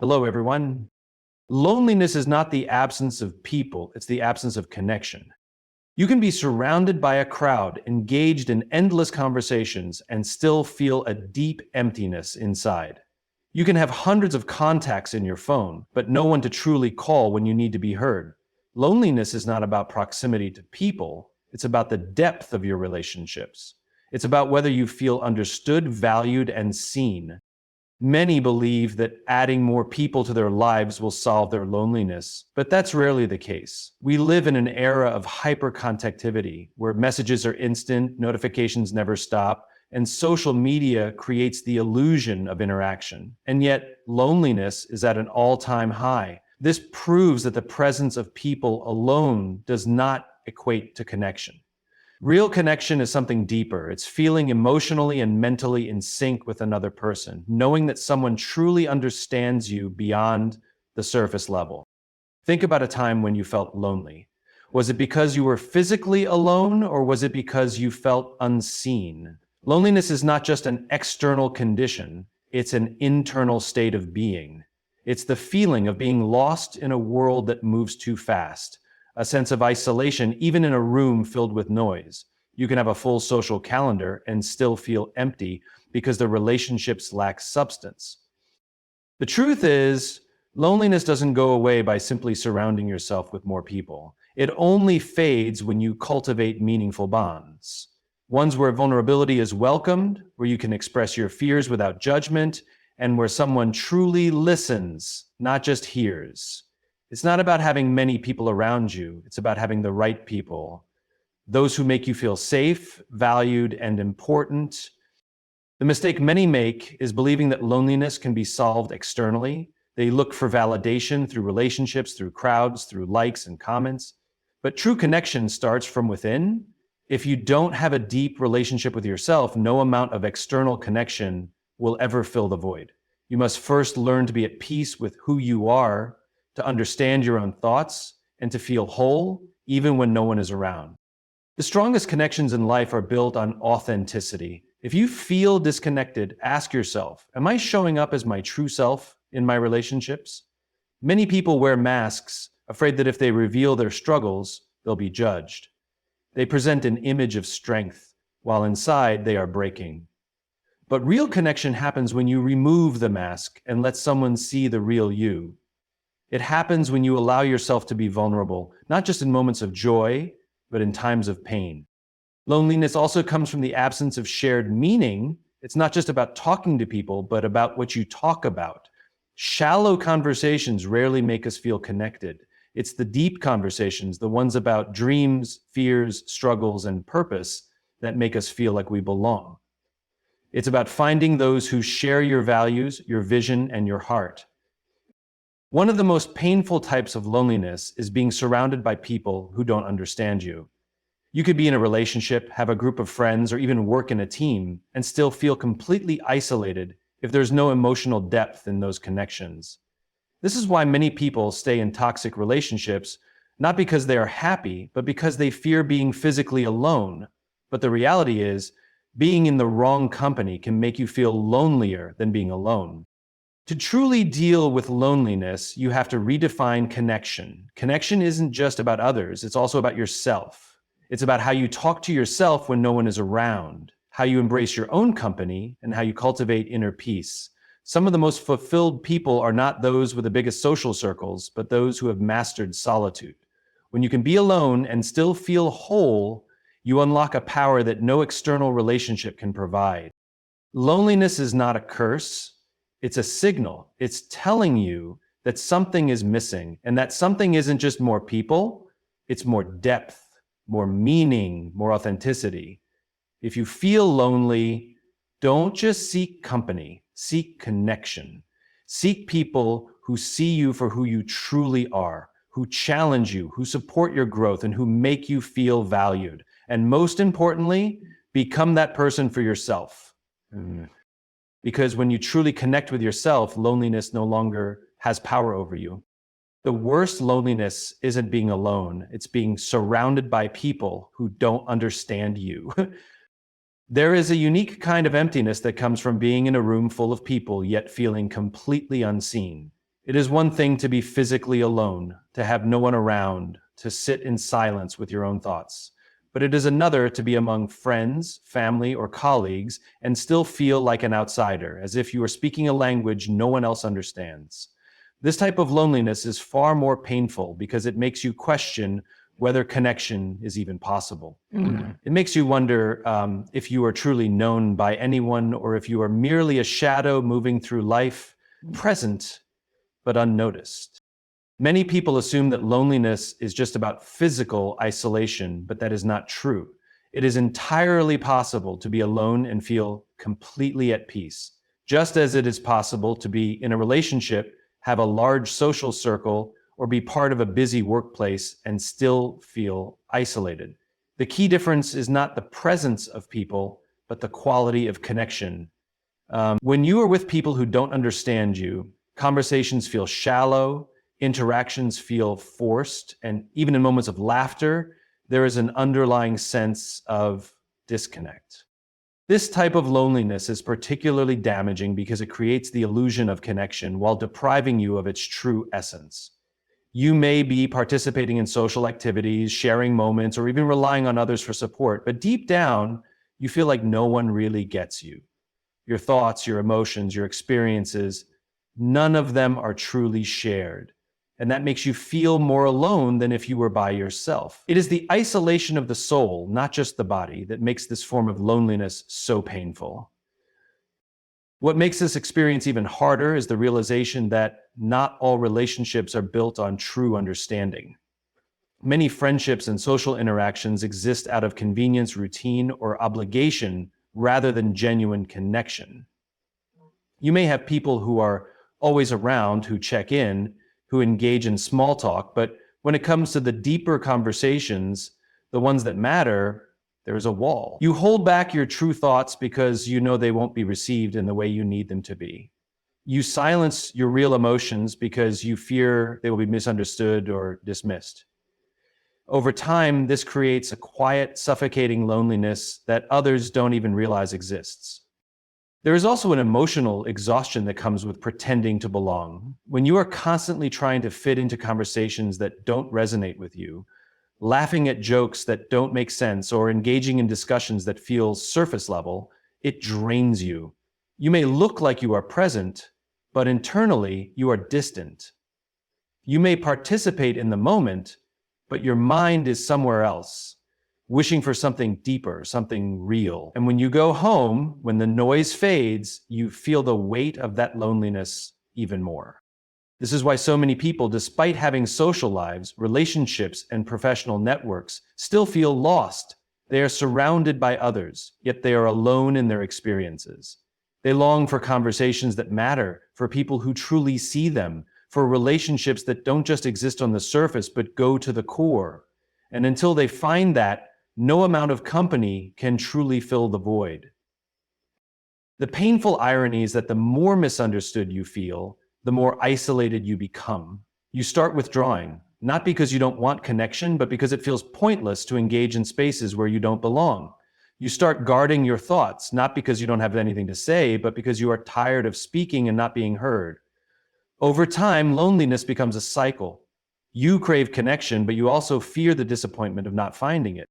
Hello, everyone. Loneliness is not the absence of people, it's the absence of connection. You can be surrounded by a crowd, engaged in endless conversations, and still feel a deep emptiness inside. You can have hundreds of contacts in your phone, but no one to truly call when you need to be heard. Loneliness is not about proximity to people, it's about the depth of your relationships. It's about whether you feel understood, valued, and seen. Many believe that adding more people to their lives will solve their loneliness, but that's rarely the case. We live in an era of hyperconnectivity, where messages are instant, notifications never stop, and social media creates the illusion of interaction. And yet, loneliness is at an all-time high. This proves that the presence of people alone does not equate to connection. Real connection is something deeper. It's feeling emotionally and mentally in sync with another person, knowing that someone truly understands you beyond the surface level. Think about a time when you felt lonely. Was it because you were physically alone, or was it because you felt unseen? Loneliness is not just an external condition, it's an internal state of being. It's the feeling of being lost in a world that moves too fast, a sense of isolation, even in a room filled with noise. You can have a full social calendar and still feel empty because the relationships lack substance. The truth is, loneliness doesn't go away by simply surrounding yourself with more people. It only fades when you cultivate meaningful bonds. Ones where vulnerability is welcomed, where you can express your fears without judgment, and where someone truly listens, not just hears. It's not about having many people around you. It's about having the right people. Those who make you feel safe, valued, and important. The mistake many make is believing that loneliness can be solved externally. They look for validation through relationships, through crowds, through likes and comments. But true connection starts from within. If you don't have a deep relationship with yourself, no amount of external connection will ever fill the void. You must first learn to be at peace with who you are, to understand your own thoughts, and to feel whole, even when no one is around. The strongest connections in life are built on authenticity. If you feel disconnected, ask yourself, am I showing up as my true self in my relationships? Many people wear masks, afraid that if they reveal their struggles, they'll be judged. They present an image of strength, while inside they are breaking. But real connection happens when you remove the mask and let someone see the real you. It happens when you allow yourself to be vulnerable, not just in moments of joy, but in times of pain. Loneliness also comes from the absence of shared meaning. It's not just about talking to people, but about what you talk about. Shallow conversations rarely make us feel connected. It's the deep conversations, the ones about dreams, fears, struggles, and purpose, that make us feel like we belong. It's about finding those who share your values, your vision, and your heart. One of the most painful types of loneliness is being surrounded by people who don't understand you. You could be in a relationship, have a group of friends, or even work in a team, and still feel completely isolated if there's no emotional depth in those connections. This is why many people stay in toxic relationships, not because they are happy, but because they fear being physically alone. But the reality is, being in the wrong company can make you feel lonelier than being alone. To truly deal with loneliness, you have to redefine connection. Connection isn't just about others, it's also about yourself. It's about how you talk to yourself when no one is around, how you embrace your own company, and how you cultivate inner peace. Some of the most fulfilled people are not those with the biggest social circles, but those who have mastered solitude. When you can be alone and still feel whole, you unlock a power that no external relationship can provide. Loneliness is not a curse. It's a signal. It's telling you that something is missing, and that something isn't just more people, it's more depth, more meaning, more authenticity. If you feel lonely, don't just seek company, seek connection. Seek people who see you for who you truly are, who challenge you, who support your growth, and who make you feel valued. And most importantly, become that person for yourself. Because when you truly connect with yourself, loneliness no longer has power over you. The worst loneliness isn't being alone, it's being surrounded by people who don't understand you. There is a unique kind of emptiness that comes from being in a room full of people, yet feeling completely unseen. It is one thing to be physically alone, to have no one around, to sit in silence with your own thoughts. But it is another to be among friends, family, or colleagues and still feel like an outsider, as if you are speaking a language no one else understands. This type of loneliness is far more painful because it makes you question whether connection is even possible. It makes you wonder if you are truly known by anyone or if you are merely a shadow moving through life, present but unnoticed. Many people assume that loneliness is just about physical isolation, but that is not true. It is entirely possible to be alone and feel completely at peace, just as it is possible to be in a relationship, have a large social circle, or be part of a busy workplace and still feel isolated. The key difference is not the presence of people, but the quality of connection. When you are with people who don't understand you, conversations feel shallow, interactions feel forced, and even in moments of laughter, there is an underlying sense of disconnect. This type of loneliness is particularly damaging because it creates the illusion of connection while depriving you of its true essence. You may be participating in social activities, sharing moments, or even relying on others for support, but deep down, you feel like no one really gets you. Your thoughts, your emotions, your experiences, none of them are truly shared. And that makes you feel more alone than if you were by yourself. It is the isolation of the soul, not just the body, that makes this form of loneliness so painful. What makes this experience even harder is the realization that not all relationships are built on true understanding. Many friendships and social interactions exist out of convenience, routine, or obligation rather than genuine connection. You may have people who are always around, who check in, who engage in small talk, but when it comes to the deeper conversations, the ones that matter, there is a wall. You hold back your true thoughts because you know they won't be received in the way you need them to be. You silence your real emotions because you fear they will be misunderstood or dismissed. Over time, this creates a quiet, suffocating loneliness that others don't even realize exists. There is also an emotional exhaustion that comes with pretending to belong. When you are constantly trying to fit into conversations that don't resonate with you, laughing at jokes that don't make sense, or engaging in discussions that feel surface level, it drains you. You may look like you are present, but internally you are distant. You may participate in the moment, but your mind is somewhere else, wishing for something deeper, something real. And when you go home, when the noise fades, you feel the weight of that loneliness even more. This is why so many people, despite having social lives, relationships, and professional networks, still feel lost. They are surrounded by others, yet they are alone in their experiences. They long for conversations that matter, for people who truly see them, for relationships that don't just exist on the surface, but go to the core. And until they find that, no amount of company can truly fill the void. The painful irony is that the more misunderstood you feel, the more isolated you become. You start withdrawing, not because you don't want connection, but because it feels pointless to engage in spaces where you don't belong. You start guarding your thoughts, not because you don't have anything to say, but because you are tired of speaking and not being heard. Over time, loneliness becomes a cycle. You crave connection, but you also fear the disappointment of not finding it.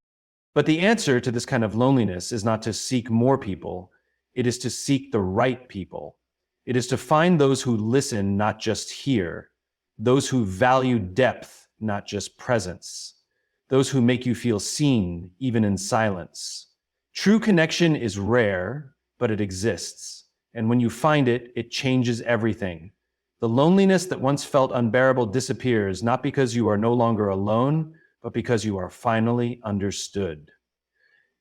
But the answer to this kind of loneliness is not to seek more people. It is to seek the right people. It is to find those who listen, not just hear. Those who value depth, not just presence. Those who make you feel seen, even in silence. True connection is rare, but it exists. And when you find it, it changes everything. The loneliness that once felt unbearable disappears, not because you are no longer alone, but because you are finally understood.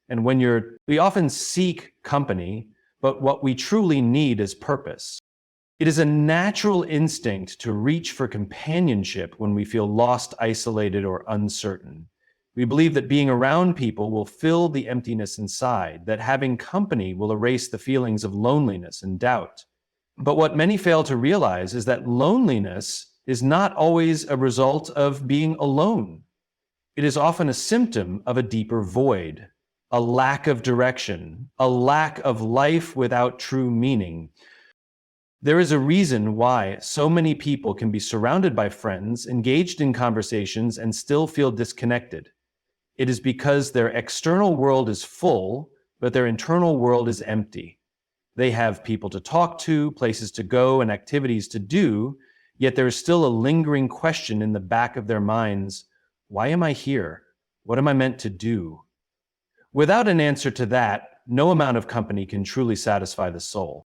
And we often seek company, but what we truly need is purpose. It is a natural instinct to reach for companionship when we feel lost, isolated, or uncertain. We believe that being around people will fill the emptiness inside, that having company will erase the feelings of loneliness and doubt. But what many fail to realize is that loneliness is not always a result of being alone. It is often a symptom of a deeper void, a lack of direction, a lack of life without true meaning. There is a reason why so many people can be surrounded by friends, engaged in conversations, and still feel disconnected. It is because their external world is full, but their internal world is empty. They have people to talk to, places to go, and activities to do, yet there is still a lingering question in the back of their minds: why am I here? What am I meant to do? Without an answer to that, no amount of company can truly satisfy the soul.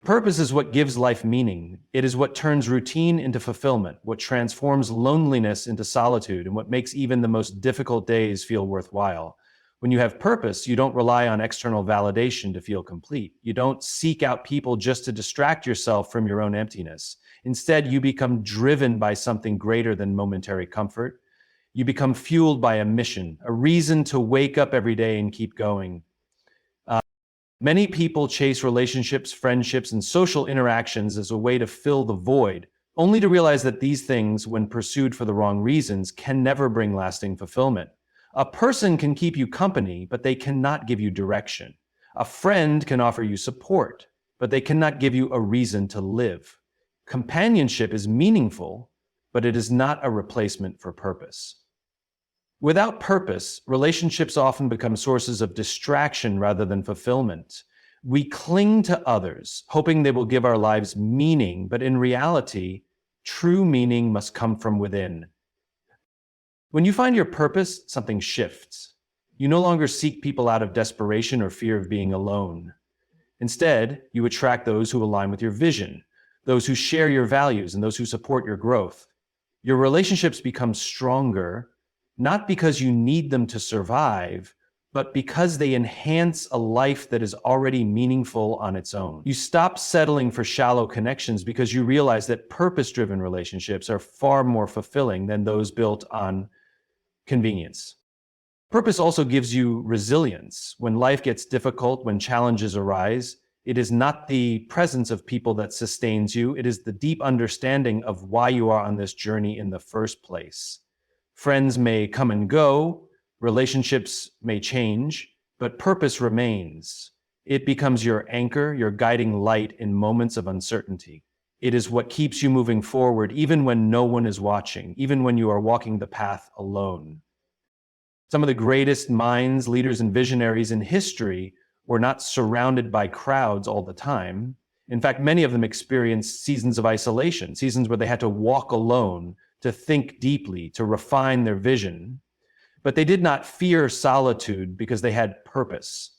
Purpose is what gives life meaning. It is what turns routine into fulfillment, what transforms loneliness into solitude, and what makes even the most difficult days feel worthwhile. When you have purpose, you don't rely on external validation to feel complete. You don't seek out people just to distract yourself from your own emptiness. Instead, you become driven by something greater than momentary comfort. You become fueled by a mission, a reason to wake up every day and keep going. Many people chase relationships, friendships, and social interactions as a way to fill the void, only to realize that these things, when pursued for the wrong reasons, can never bring lasting fulfillment. A person can keep you company, but they cannot give you direction. A friend can offer you support, but they cannot give you a reason to live. Companionship is meaningful, but it is not a replacement for purpose. Without purpose, relationships often become sources of distraction rather than fulfillment. We cling to others, hoping they will give our lives meaning, but in reality, true meaning must come from within. When you find your purpose, something shifts. You no longer seek people out of desperation or fear of being alone. Instead, you attract those who align with your vision, those who share your values, and those who support your growth. Your relationships become stronger, not because you need them to survive, but because they enhance a life that is already meaningful on its own. You stop settling for shallow connections because you realize that purpose-driven relationships are far more fulfilling than those built on convenience. Purpose also gives you resilience. When life gets difficult, when challenges arise, it is not the presence of people that sustains you, it is the deep understanding of why you are on this journey in the first place. Friends may come and go, relationships may change, but purpose remains. It becomes your anchor, your guiding light in moments of uncertainty. It is what keeps you moving forward even when no one is watching, even when you are walking the path alone. Some of the greatest minds, leaders, and visionaries in history were not surrounded by crowds all the time. In fact, many of them experienced seasons of isolation, seasons where they had to walk alone, to think deeply, to refine their vision. But they did not fear solitude because they had purpose.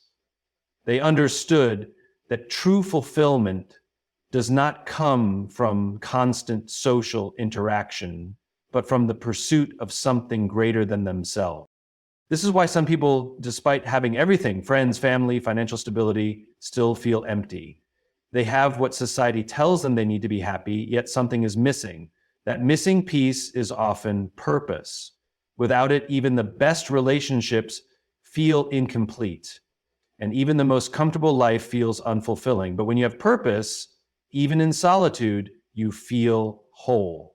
They understood that true fulfillment does not come from constant social interaction, but from the pursuit of something greater than themselves. This is why some people, despite having everything, friends, family, financial stability, still feel empty. They have what society tells them they need to be happy, yet something is missing. That missing piece is often purpose. Without it, even the best relationships feel incomplete. And even the most comfortable life feels unfulfilling. But when you have purpose, even in solitude, you feel whole.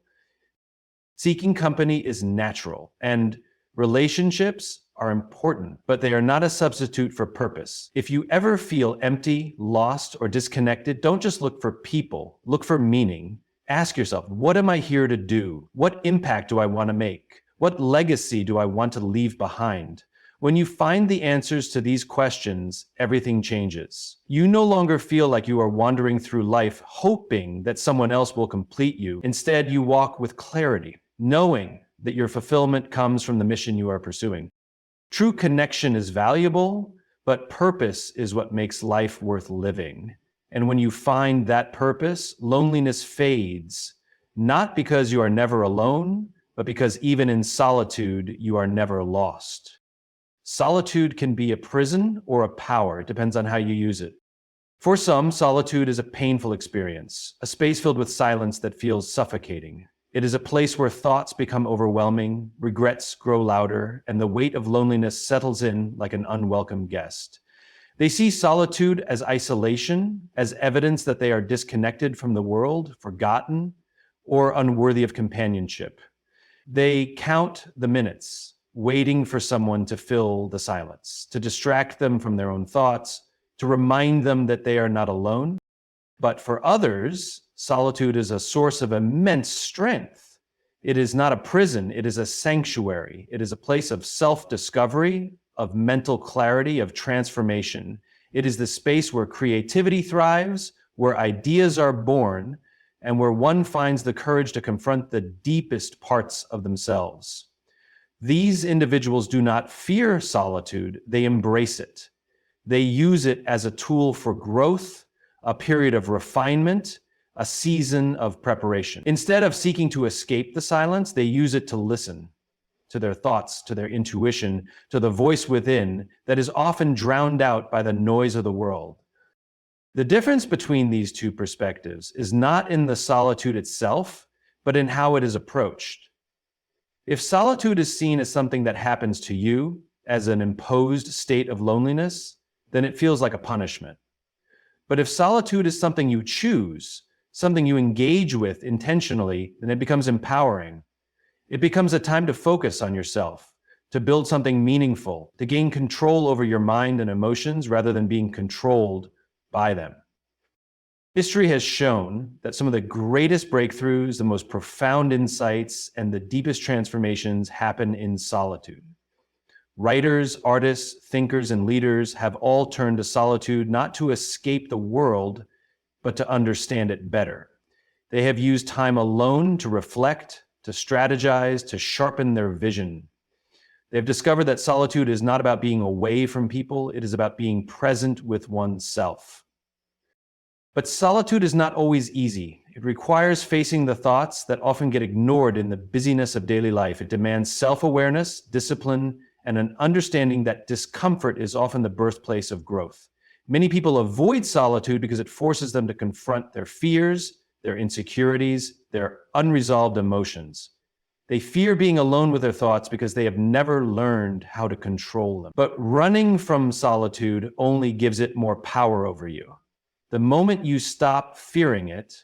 Seeking company is natural, and relationships are important, but they are not a substitute for purpose. If you ever feel empty, lost, or disconnected, don't just look for people, look for meaning. Ask yourself, what am I here to do? What impact do I want to make? What legacy do I want to leave behind? When you find the answers to these questions, everything changes. You no longer feel like you are wandering through life hoping that someone else will complete you. Instead, you walk with clarity, knowing that your fulfillment comes from the mission you are pursuing. True connection is valuable, but purpose is what makes life worth living. And when you find that purpose, loneliness fades, not because you are never alone, but because even in solitude, you are never lost. Solitude can be a prison or a power. It depends on how you use it. For some, solitude is a painful experience, a space filled with silence that feels suffocating. It is a place where thoughts become overwhelming, regrets grow louder, and the weight of loneliness settles in like an unwelcome guest. They see solitude as isolation, as evidence that they are disconnected from the world, forgotten, or unworthy of companionship. They count the minutes, waiting for someone to fill the silence, to distract them from their own thoughts, to remind them that they are not alone. But for others, solitude is a source of immense strength. It is not a prison, it is a sanctuary. It is a place of self-discovery, of mental clarity, of transformation. It is the space where creativity thrives, where ideas are born, and where one finds the courage to confront the deepest parts of themselves. These individuals do not fear solitude, they embrace it. They use it as a tool for growth, a period of refinement, a season of preparation. Instead of seeking to escape the silence, they use it to listen to their thoughts, to their intuition, to the voice within that is often drowned out by the noise of the world. The difference between these two perspectives is not in the solitude itself, but in how it is approached. If solitude is seen as something that happens to you, as an imposed state of loneliness, then it feels like a punishment. But if solitude is something you choose, something you engage with intentionally, then it becomes empowering. It becomes a time to focus on yourself, to build something meaningful, to gain control over your mind and emotions rather than being controlled by them. History has shown that some of the greatest breakthroughs, the most profound insights, and the deepest transformations happen in solitude. Writers, artists, thinkers, and leaders have all turned to solitude not to escape the world, but to understand it better. They have used time alone to reflect, to strategize, to sharpen their vision. They have discovered that solitude is not about being away from people, it is about being present with oneself. But solitude is not always easy. It requires facing the thoughts that often get ignored in the busyness of daily life. It demands self-awareness, discipline, and an understanding that discomfort is often the birthplace of growth. Many people avoid solitude because it forces them to confront their fears, their insecurities, their unresolved emotions. They fear being alone with their thoughts because they have never learned how to control them. But running from solitude only gives it more power over you. The moment you stop fearing it,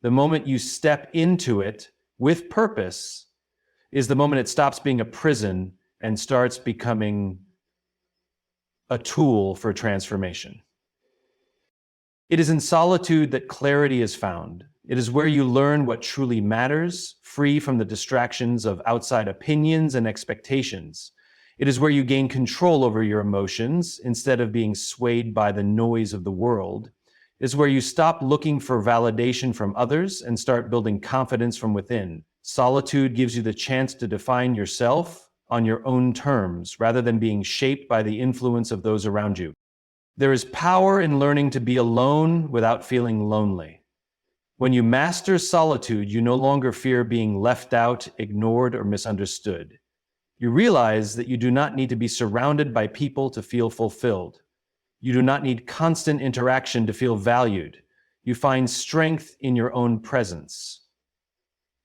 the moment you step into it with purpose, is the moment it stops being a prison and starts becoming a tool for transformation. It is in solitude that clarity is found. It is where you learn what truly matters, free from the distractions of outside opinions and expectations. It is where you gain control over your emotions instead of being swayed by the noise of the world. It is where you stop looking for validation from others and start building confidence from within. Solitude gives you the chance to define yourself on your own terms, rather than being shaped by the influence of those around you. There is power in learning to be alone without feeling lonely. When you master solitude, you no longer fear being left out, ignored, or misunderstood. You realize that you do not need to be surrounded by people to feel fulfilled. You do not need constant interaction to feel valued. You find strength in your own presence,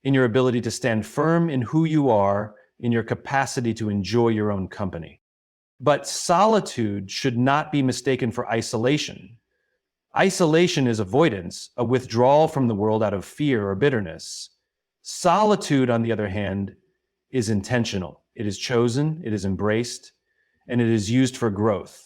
in your ability to stand firm in who you are, in your capacity to enjoy your own company. But solitude should not be mistaken for isolation. Isolation is avoidance, a withdrawal from the world out of fear or bitterness. Solitude, on the other hand, is intentional. It is chosen, it is embraced, and it is used for growth.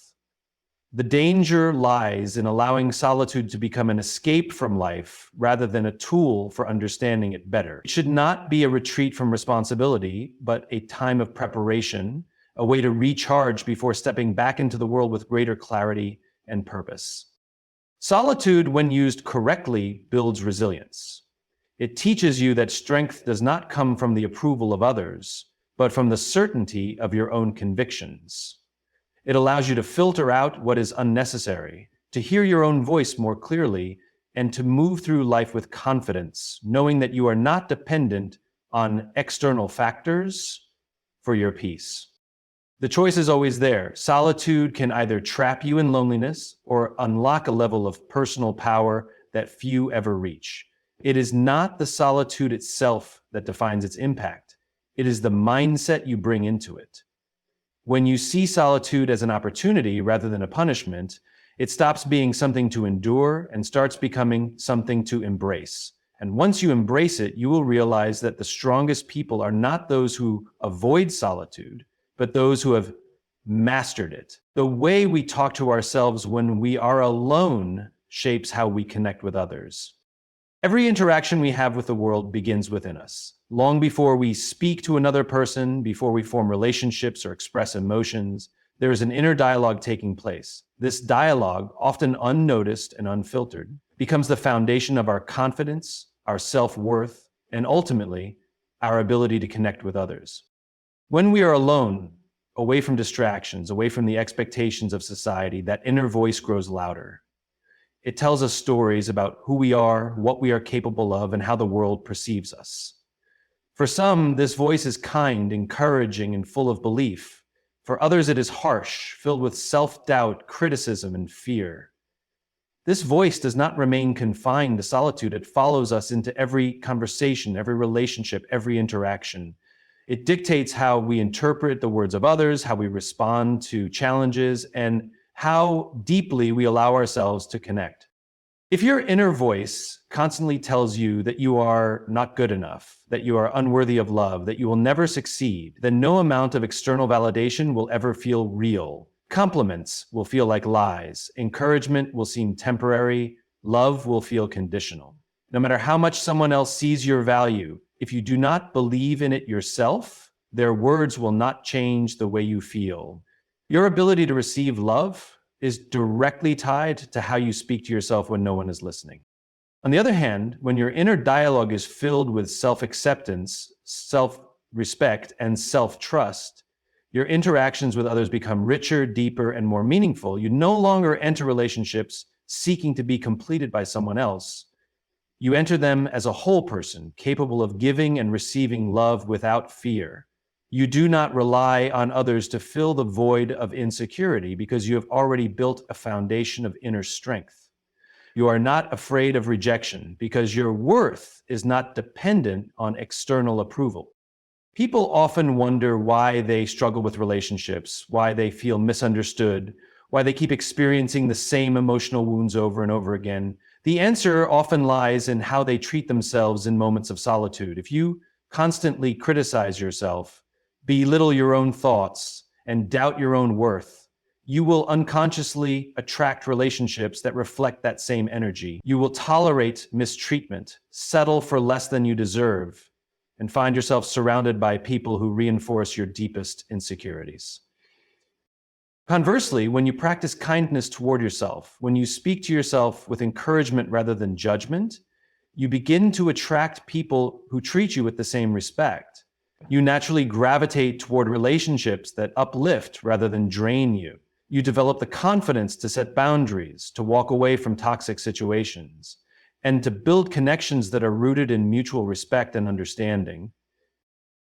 The danger lies in allowing solitude to become an escape from life rather than a tool for understanding it better. It should not be a retreat from responsibility, but a time of preparation, a way to recharge before stepping back into the world with greater clarity and purpose. Solitude, when used correctly, builds resilience. It teaches you that strength does not come from the approval of others, but from the certainty of your own convictions. It allows you to filter out what is unnecessary, to hear your own voice more clearly, and to move through life with confidence, knowing that you are not dependent on external factors for your peace. The choice is always there. Solitude can either trap you in loneliness or unlock a level of personal power that few ever reach. It is not the solitude itself that defines its impact. It is the mindset you bring into it. When you see solitude as an opportunity rather than a punishment, it stops being something to endure and starts becoming something to embrace. And once you embrace it, you will realize that the strongest people are not those who avoid solitude, but those who have mastered it. The way we talk to ourselves when we are alone shapes how we connect with others. Every interaction we have with the world begins within us. Long before we speak to another person, before we form relationships or express emotions, there is an inner dialogue taking place. This dialogue, often unnoticed and unfiltered, becomes the foundation of our confidence, our self-worth, and ultimately, our ability to connect with others. When we are alone, away from distractions, away from the expectations of society, that inner voice grows louder. It tells us stories about who we are, what we are capable of, and how the world perceives us. For some, this voice is kind, encouraging, and full of belief. For others, it is harsh, filled with self-doubt, criticism, and fear. This voice does not remain confined to solitude. It follows us into every conversation, every relationship, every interaction. It dictates how we interpret the words of others, how we respond to challenges, and how deeply we allow ourselves to connect. If your inner voice constantly tells you that you are not good enough, that you are unworthy of love, that you will never succeed, then no amount of external validation will ever feel real. Compliments will feel like lies. Encouragement will seem temporary. Love will feel conditional. No matter how much someone else sees your value, if you do not believe in it yourself, their words will not change the way you feel. Your ability to receive love is directly tied to how you speak to yourself when no one is listening. On the other hand, when your inner dialogue is filled with self-acceptance, self-respect, and self-trust, your interactions with others become richer, deeper, and more meaningful. You no longer enter relationships seeking to be completed by someone else. You enter them as a whole person, capable of giving and receiving love without fear. You do not rely on others to fill the void of insecurity because you have already built a foundation of inner strength. You are not afraid of rejection because your worth is not dependent on external approval. People often wonder why they struggle with relationships, why they feel misunderstood, why they keep experiencing the same emotional wounds over and over again. The answer often lies in how they treat themselves in moments of solitude. If you constantly criticize yourself, belittle your own thoughts, and doubt your own worth, you will unconsciously attract relationships that reflect that same energy. You will tolerate mistreatment, settle for less than you deserve, and find yourself surrounded by people who reinforce your deepest insecurities. Conversely, when you practice kindness toward yourself, when you speak to yourself with encouragement rather than judgment, you begin to attract people who treat you with the same respect. You naturally gravitate toward relationships that uplift rather than drain you. You develop the confidence to set boundaries, to walk away from toxic situations, and to build connections that are rooted in mutual respect and understanding.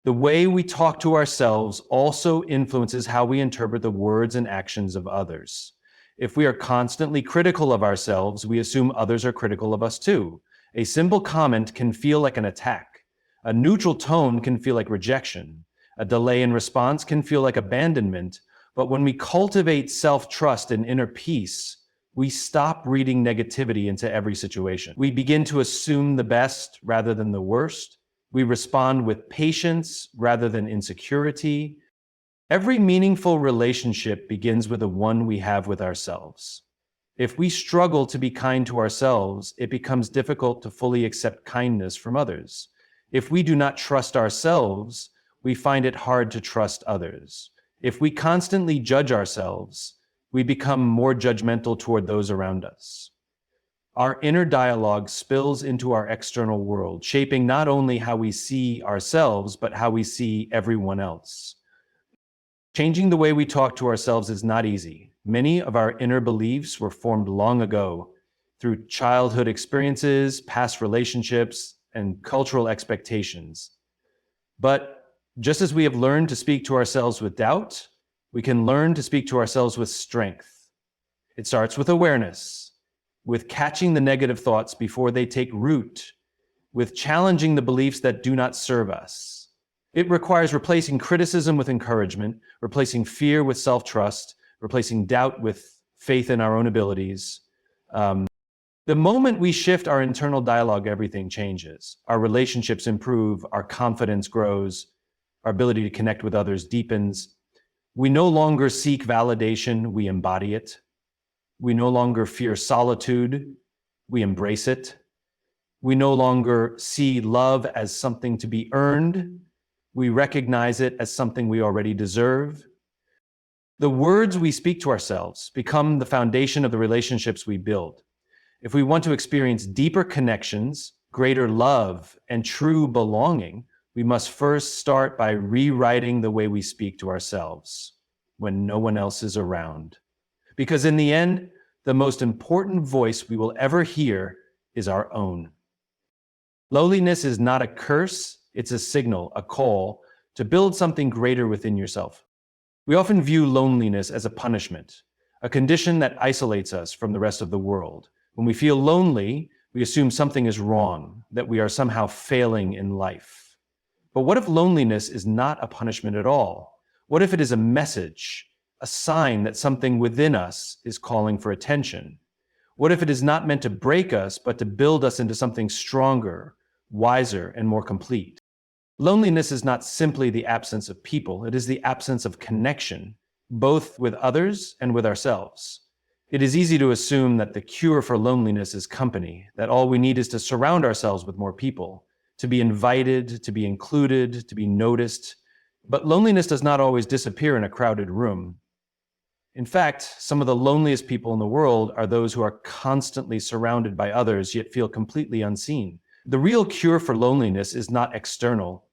The way we talk to ourselves also influences how we interpret the words and actions of others. If we are constantly critical of ourselves, we assume others are critical of us too. A simple comment can feel like an attack. A neutral tone can feel like rejection. A delay in response can feel like abandonment. But when we cultivate self-trust and inner peace, we stop reading negativity into every situation. We begin to assume the best rather than the worst. We respond with patience rather than insecurity. Every meaningful relationship begins with the one we have with ourselves. If we struggle to be kind to ourselves, it becomes difficult to fully accept kindness from others. If we do not trust ourselves, we find it hard to trust others. If we constantly judge ourselves, we become more judgmental toward those around us. Our inner dialogue spills into our external world, shaping not only how we see ourselves, but how we see everyone else. Changing the way we talk to ourselves is not easy. Many of our inner beliefs were formed long ago through childhood experiences, past relationships, and cultural expectations. But just as we have learned to speak to ourselves with doubt, we can learn to speak to ourselves with strength. It starts with awareness, with catching the negative thoughts before they take root, with challenging the beliefs that do not serve us. It requires replacing criticism with encouragement, replacing fear with self-trust, replacing doubt with faith in our own abilities. The moment we shift our internal dialogue, everything changes. Our relationships improve, our confidence grows, our ability to connect with others deepens. We no longer seek validation, we embody it. We no longer fear solitude, we embrace it. We no longer see love as something to be earned, we recognize it as something we already deserve. The words we speak to ourselves become the foundation of the relationships we build. If we want to experience deeper connections, greater love, and true belonging, we must first start by rewriting the way we speak to ourselves when no one else is around. Because in the end, the most important voice we will ever hear is our own. Loneliness is not a curse, it's a signal, a call to build something greater within yourself. We often view loneliness as a punishment, a condition that isolates us from the rest of the world. When we feel lonely, we assume something is wrong, that we are somehow failing in life. But what if loneliness is not a punishment at all? What if it is a message, a sign that something within us is calling for attention? What if it is not meant to break us, but to build us into something stronger, wiser, and more complete? Loneliness is not simply the absence of people, it is the absence of connection, both with others and with ourselves. It is easy to assume that the cure for loneliness is company, that all we need is to surround ourselves with more people, to be invited, to be included, to be noticed. But loneliness does not always disappear in a crowded room. In fact, some of the loneliest people in the world are those who are constantly surrounded by others, yet feel completely unseen. The real cure for loneliness is not external,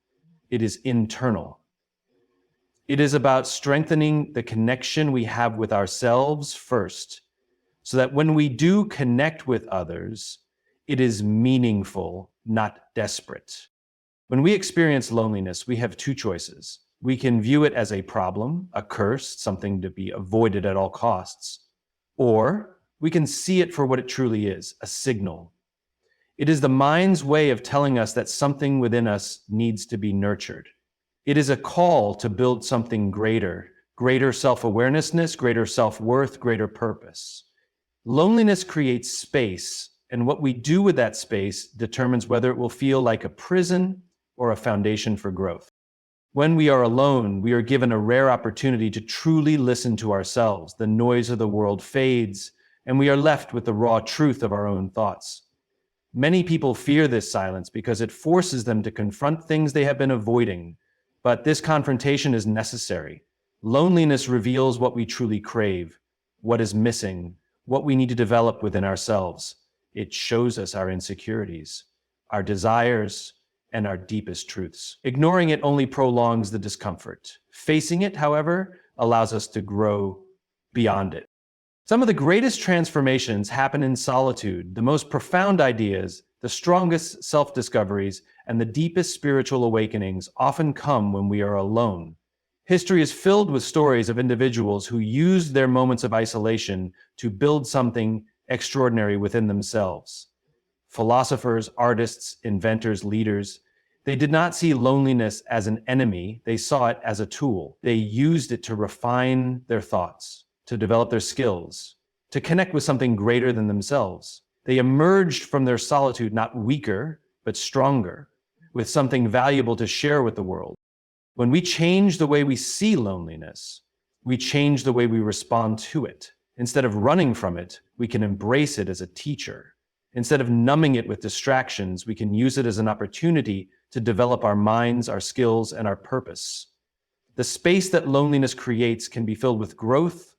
it is internal. It is about strengthening the connection we have with ourselves first, so that when we do connect with others, it is meaningful, not desperate. When we experience loneliness, we have two choices. We can view it as a problem, a curse, something to be avoided at all costs, or we can see it for what it truly is, a signal. It is the mind's way of telling us that something within us needs to be nurtured. It is a call to build something greater, greater self-awareness, greater self-worth, greater purpose. Loneliness creates space, and what we do with that space determines whether it will feel like a prison or a foundation for growth. When we are alone, we are given a rare opportunity to truly listen to ourselves. The noise of the world fades, and we are left with the raw truth of our own thoughts. Many people fear this silence because it forces them to confront things they have been avoiding, but this confrontation is necessary. Loneliness reveals what we truly crave, what is missing, what we need to develop within ourselves. It shows us our insecurities, our desires, and our deepest truths. Ignoring it only prolongs the discomfort. Facing it, however, allows us to grow beyond it. Some of the greatest transformations happen in solitude. The most profound ideas, the strongest self-discoveries, and the deepest spiritual awakenings often come when we are alone. History is filled with stories of individuals who used their moments of isolation to build something extraordinary within themselves. Philosophers, artists, inventors, leaders, they did not see loneliness as an enemy, they saw it as a tool. They used it to refine their thoughts, to develop their skills, to connect with something greater than themselves. They emerged from their solitude not weaker, but stronger, with something valuable to share with the world. When we change the way we see loneliness, we change the way we respond to it. Instead of running from it, we can embrace it as a teacher. Instead of numbing it with distractions, we can use it as an opportunity to develop our minds, our skills, and our purpose. The space that loneliness creates can be filled with growth,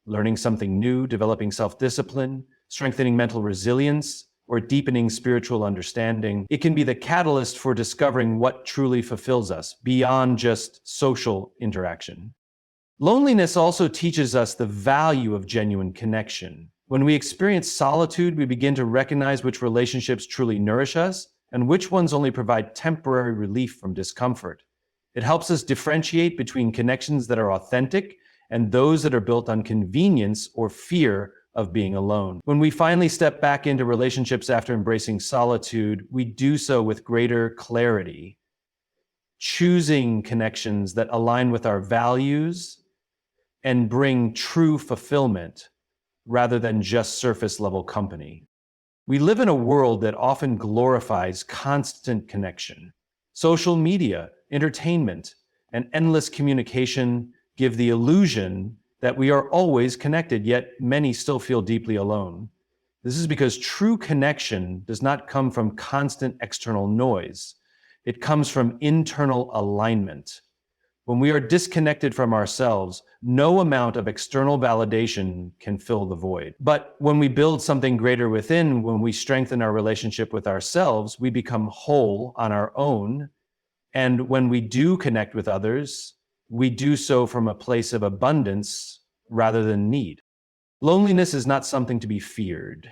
learning something new, developing self-discipline, strengthening mental resilience, or deepening spiritual understanding. It can be the catalyst for discovering what truly fulfills us beyond just social interaction. Loneliness also teaches us the value of genuine connection. When we experience solitude, we begin to recognize which relationships truly nourish us and which ones only provide temporary relief from discomfort. It helps us differentiate between connections that are authentic and those that are built on convenience or fear of being alone. When we finally step back into relationships after embracing solitude, we do so with greater clarity, choosing connections that align with our values and bring true fulfillment rather than just surface-level company. We live in a world that often glorifies constant connection. Social media, entertainment, and endless communication give the illusion that we are always connected, yet many still feel deeply alone. This is because true connection does not come from constant external noise. It comes from internal alignment. When we are disconnected from ourselves, no amount of external validation can fill the void. But when we build something greater within, when we strengthen our relationship with ourselves, we become whole on our own. And when we do connect with others, we do so from a place of abundance rather than need. Loneliness is not something to be feared.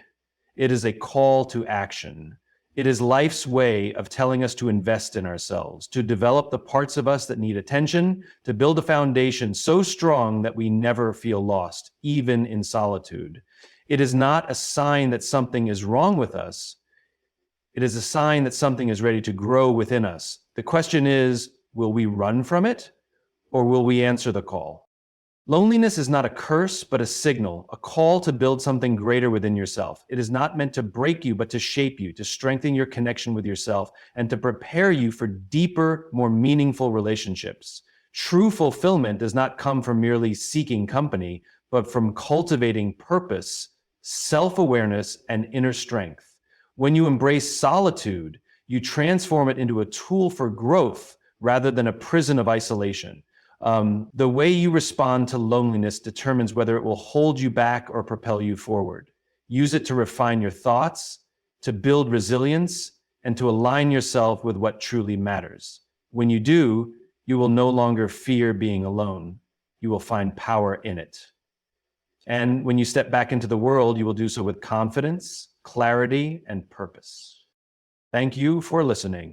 It is a call to action. It is life's way of telling us to invest in ourselves, to develop the parts of us that need attention, to build a foundation so strong that we never feel lost, even in solitude. It is not a sign that something is wrong with us. It is a sign that something is ready to grow within us. The question is, will we run from it, or will we answer the call? Loneliness is not a curse, but a signal, a call to build something greater within yourself. It is not meant to break you, but to shape you, to strengthen your connection with yourself, and to prepare you for deeper, more meaningful relationships. True fulfillment does not come from merely seeking company, but from cultivating purpose, self-awareness, and inner strength. When you embrace solitude, you transform it into a tool for growth rather than a prison of isolation. The way you respond to loneliness determines whether it will hold you back or propel you forward. Use it to refine your thoughts, to build resilience, and to align yourself with what truly matters. When you do, you will no longer fear being alone. You will find power in it. And when you step back into the world, you will do so with confidence, clarity, and purpose. Thank you for listening.